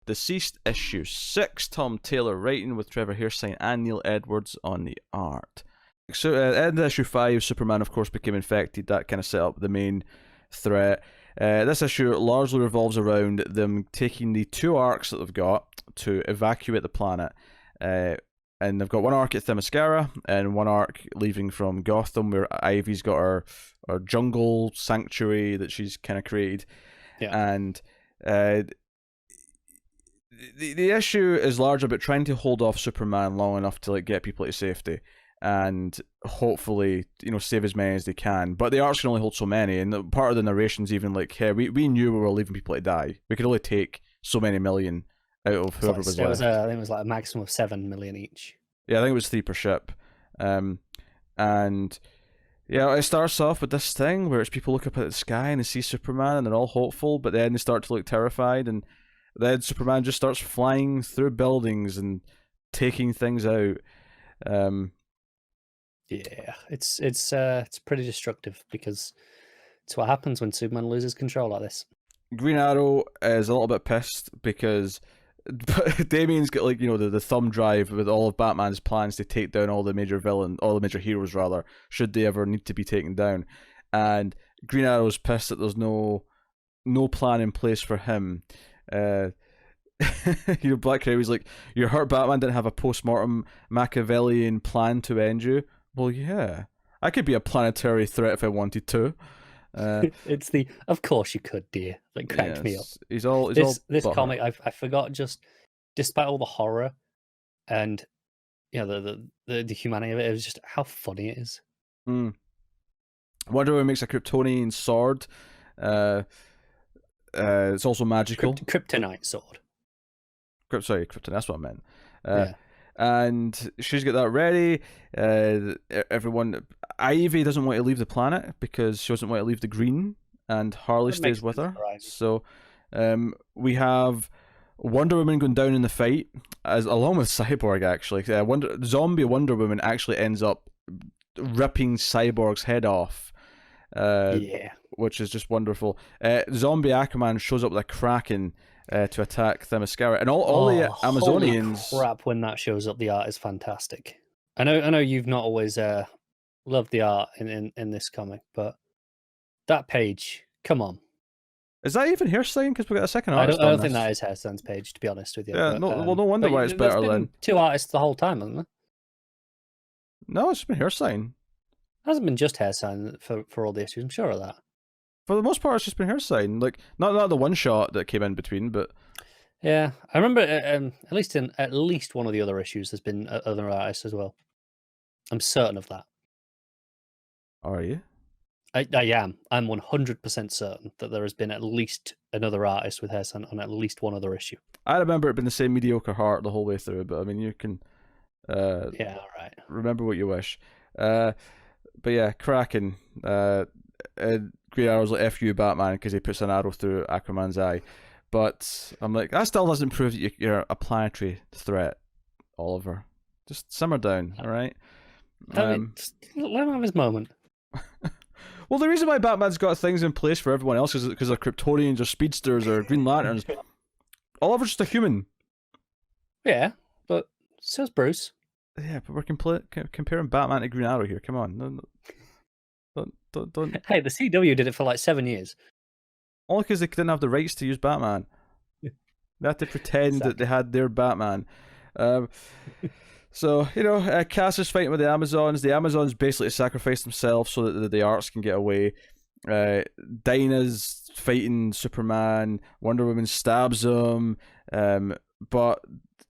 DCeased issue 6. Tom Taylor writing with Trevor Hairsine and Neil Edwards on the art. So in issue 5, Superman of course became infected. That kind of set up the main threat. This issue largely revolves around them taking the 2 arcs that they've got to evacuate the planet. And they've got one arc at Themyscira and one arc leaving from Gotham, where Ivy's got her jungle sanctuary that she's kind of created. Yeah. And the issue is largely about trying to hold off Superman long enough to get people to safety, and hopefully save as many as they can. But the arcs can only hold so many, and part of the narration's even hey, we knew we were leaving people to die. We could only take so many million out of whoever was left. I think it was a maximum of 7 million each. Yeah, I think it was 3 per ship. And yeah, it starts off with this thing where it's people look up at the sky and they see Superman and they're all hopeful, but then they start to look terrified, and then Superman just starts flying through buildings and taking things out. Yeah, it's pretty destructive, because it's what happens when Superman loses control like this. Green Arrow is a little bit pissed because Damian's got the thumb drive with all of Batman's plans to take down all the major heroes rather, should they ever need to be taken down. And Green Arrow's pissed that there's no plan in place for him. Black Canary's like, you hurt Batman didn't have a post-mortem Machiavellian plan to end you. Well, yeah, I could be a planetary threat if I wanted to. It's of course you could, dear. That cracked me up. This comic, I forgot, just despite all the horror and the humanity of it, it was just how funny it is. Wonder Woman makes a Kryptonian sword. It's also magical. Kryptonite sword. Kryptonite. That's what I meant. Yeah. And she's got that ready. Everyone, Ivy doesn't want to leave the planet because she doesn't want to leave the green, and Harley stays with her. So, we have Wonder Woman going down in the fight, along with Cyborg. Actually, zombie Wonder Woman actually ends up ripping Cyborg's head off. Which is just wonderful. Zombie Aquaman shows up with a Kraken to attack Themyscira, and all the Amazonians. Holy crap! When that shows up, the art is fantastic. I know you've not always loved the art in this comic, but that page, come on. Is that even Hairsine? Because we got a second artist. I don't think that is Hairsine's page, to be honest with you. Yeah, no wonder why it's better than 2 artists the whole time, hasn't there? No, it's been Hairsine. It hasn't been just Hairsine for all the issues. I'm sure of that. For the most part, it's just been Hairsine. Not the one shot that came in between, but yeah, I remember at least one of the other issues there's been other artists as well. I'm certain of that. Are you? I am. I'm 100% certain that there has been at least another artist with Hairsine on at least one other issue. I remember it being the same mediocre heart the whole way through, but I mean, you can yeah, all right. Remember what you wish. But yeah, Kraken. Green Arrow's like, F you, Batman, because he puts an arrow through Aquaman's eye. But I'm like, that still doesn't prove that you're a planetary threat, Oliver. Just simmer down, all right? Let him have his moment. Well, the reason why Batman's got things in place for everyone else is because they're Kryptonians or speedsters or Green Lanterns. Oliver's just a human. Yeah, but so's Bruce. Yeah, but we're comparing Batman to Green Arrow here. Come on. No, don't. Hey, the CW did it for 7 years. Only because they didn't have the rights to use Batman. They had to pretend that they had their Batman. So, Cass is fighting with the Amazons. The Amazons basically sacrifice themselves so that the arcs can get away. Dinah's fighting Superman. Wonder Woman stabs him. But,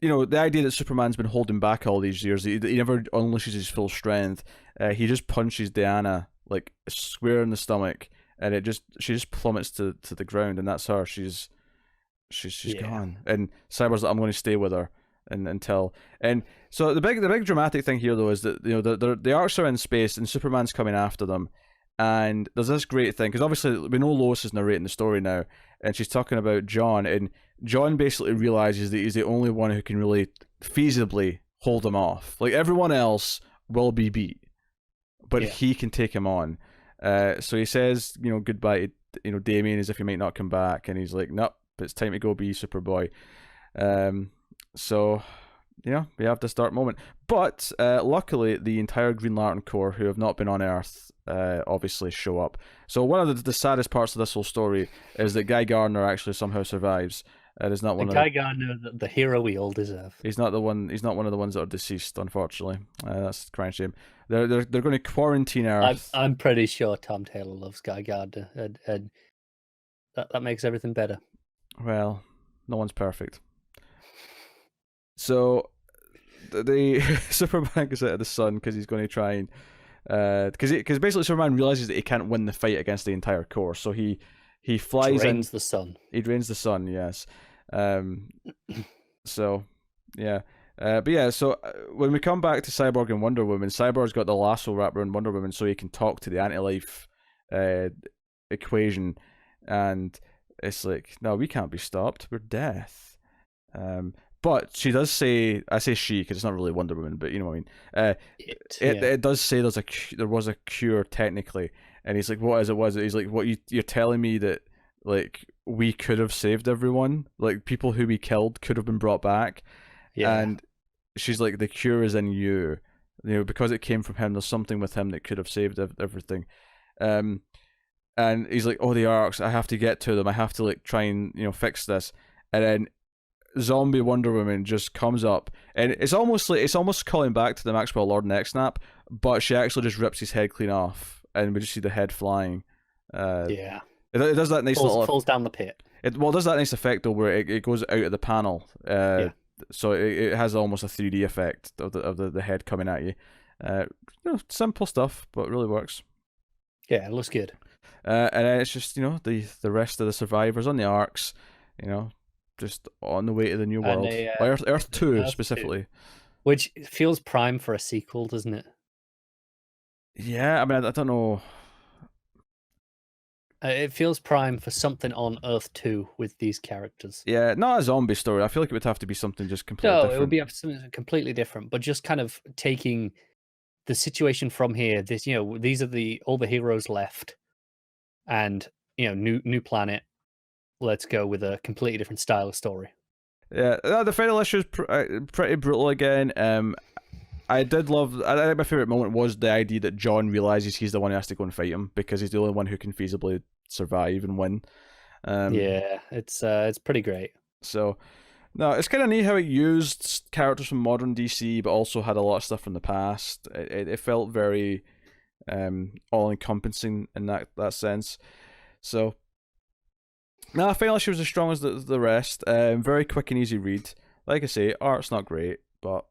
the idea that Superman's been holding back all these years, he never unleashes his full strength. He just punches Diana, square in the stomach, and she just plummets to the ground, and that's her. She's gone. And Cyborg's like, I'm going to stay with her. And so the big dramatic thing here though is that the arcs are in space and Superman's coming after them, and there's this great thing because obviously we know Lois is narrating the story now, and she's talking about John, and John basically realizes that he's the only one who can really feasibly hold him off. Everyone else will be beat, but he can take him on. So he says goodbye to Damian as if he might not come back, and he's like, nope, it's time to go be Superboy. So yeah, we have this dark moment. But luckily, the entire Green Lantern Corps, who have not been on Earth, obviously show up. So one of the saddest parts of this whole story is that Guy Gardner actually somehow survives. It is not one of Guy Gardner, the hero we all deserve. He's not the one. He's not one of the ones that are deceased. Unfortunately, that's a crying shame. They're going to quarantine Earth. I'm pretty sure Tom Taylor loves Guy Gardner, and that makes everything better. Well, no one's perfect. So the Superman goes out of the sun because he's going to try and because basically Superman realizes that he can't win the fight against the entire Corps, so he flies in. The sun. He drains the sun. Yes. So yeah. But yeah, so when we come back to Cyborg and Wonder Woman, Cyborg's got the lasso wrapped around Wonder Woman so he can talk to the anti-life equation, and it's like, no, we can't be stopped. We're death. But she does say, I say she because it's not really Wonder Woman, but you know what I mean. It does say there was a cure technically, and he's like, what is it? Was it? He's like, what you're telling me that like we could have saved everyone, like people who we killed could have been brought back, and she's like, the cure is in you, because it came from him. There's something with him that could have saved everything. And he's like, oh, the arcs, I have to get to them. I have to like try and fix this. And then zombie Wonder Woman just comes up, and it's almost calling back to the Maxwell Lord neck snap, but she actually just rips his head clean off, and we just see the head flying. It does that nice falls down the pit. It does that nice effect though, where it goes out of the panel. So it has almost a 3D effect of the head coming at you. Simple stuff, but it really works. Yeah, it looks good. And then it's just the rest of the survivors on the arcs, just on the way to the new world, Earth 2 specifically, 2. Which feels prime for a sequel, doesn't it? Yeah, I mean, I don't know. It feels prime for something on Earth 2 with these characters. Yeah, not a zombie story. I feel like it would have to be something just completely different. No, it would be something completely different, but just kind of taking the situation from here. This, these are all the heroes left, and new planet. Let's go with a completely different style of story. Yeah, the final issue is pretty brutal again. I think my favorite moment was the idea that John realizes he's the one who has to go and fight him because he's the only one who can feasibly survive and win. It's pretty great. So, no, it's kind of neat how it used characters from modern DC, but also had a lot of stuff from the past. It felt very all-encompassing in that sense. So, no, final issue was as strong as the rest. Very quick and easy read. Like I say, art's not great, but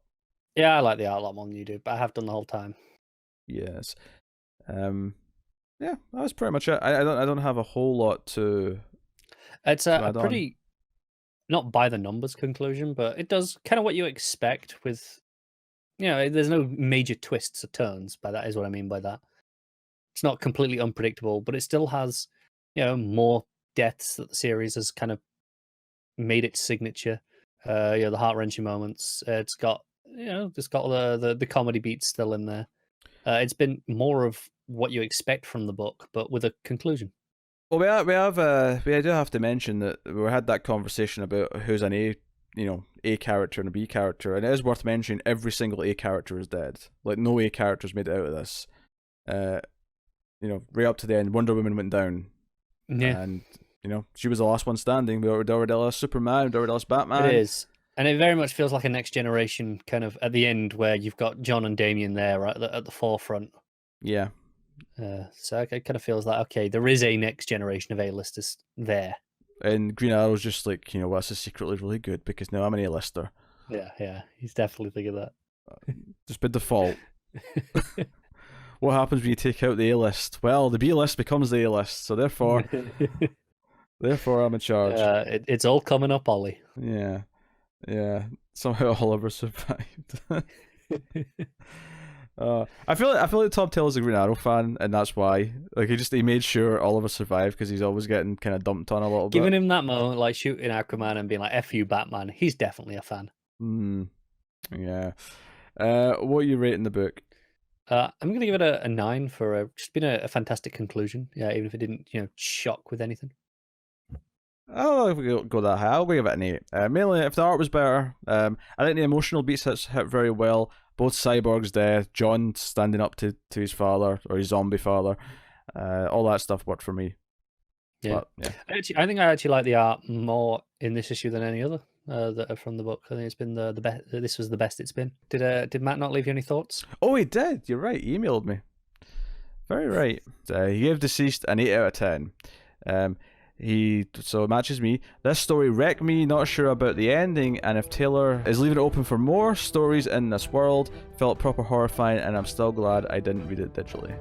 yeah, I like the art a lot more than you do, but I have done the whole time. Yes. Yeah, that was pretty much it. I don't have a whole lot to. It's a pretty not by the numbers conclusion, but it does kind of what you expect with, there's no major twists or turns. By that is what I mean by that. It's not completely unpredictable, but it still has, more deaths that the series has kind of made its signature. The heart-wrenching moments. It's got the comedy beats still in there. It's been more of what you expect from the book, but with a conclusion. Well, we do have to mention that we had that conversation about who's an A character and a B character, and it is worth mentioning every single A character is dead. Like no A characters made it out of this. Right up to the end, Wonder Woman went down. Yeah, and she was the last one standing. We already lost Superman. We already lost Batman. It is. And it very much feels like a next generation kind of at the end where you've got John and Damian there right at the forefront. Yeah. So it kind of feels like, okay, there is a next generation of A-listers there. And Green Arrow's just like, this is secretly really good because now I'm an A-lister. Yeah. He's definitely thinking that. Just by default. What happens when you take out the A-list? Well, the B-list becomes the A-list, so therefore I'm in charge. It's all coming up, Ollie. Yeah, somehow Oliver survived. I feel like Tom Taylor's a Green Arrow fan, and that's why. Like he made sure Oliver survived because he's always getting kind of dumped on a little bit. Giving him that moment, like shooting Aquaman and being like "F you, Batman." He's definitely a fan. Yeah. What are you rating the book? I'm gonna give it a 9 for just being a fantastic conclusion. Yeah, even if it didn't shock with anything. I don't know if we go that high. I'll give it an 8. Mainly if the art was better. I think the emotional beats hit very well. Both Cyborg's death, John standing up to his father, or his zombie father, all that stuff worked for me. Yeah, but, yeah. I think I actually like the art more in this issue than any other that are from the book. I think it's been the best. This was the best it's been. Did Matt not leave you any thoughts? Oh, he did. You're right. He emailed me. Very right. He gave DCeased an 8 out of 10. So it matches me. This story wrecked me, not sure about the ending, and if Taylor is leaving it open for more stories in this world, felt proper horrifying, and I'm still glad I didn't read it digitally.